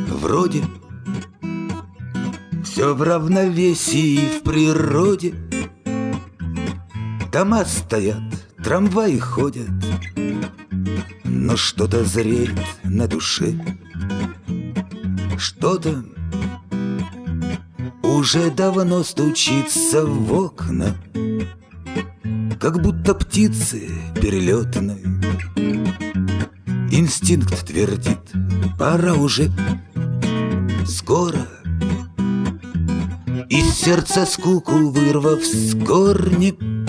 Вроде все в равновесии в природе. Дома стоят, трамваи ходят, но что-то зреет на душе. Что-то уже давно стучится в окна, как будто птицы перелетные. Инстинкт твердит: пора уже, скоро. Из сердца скуку вырвав с корнем,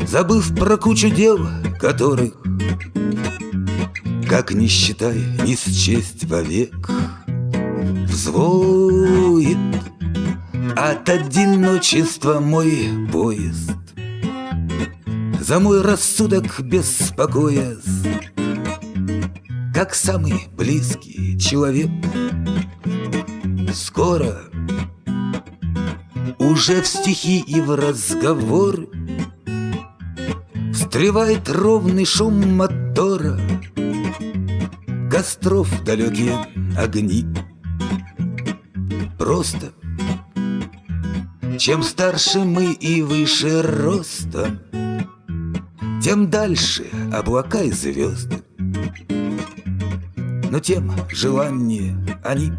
забыв про кучу дел, которых, как ни считай, не счесть вовек, взвоет от одиночества мой поезд. За мой рассудок беспокоясь, как самый близкий человек. Скоро уже в стихи и в разговор встревает ровный шум мотора, костров далекие огни. Просто чем старше мы и выше ростом, тем дальше облака и звезды, но тем желаннее они.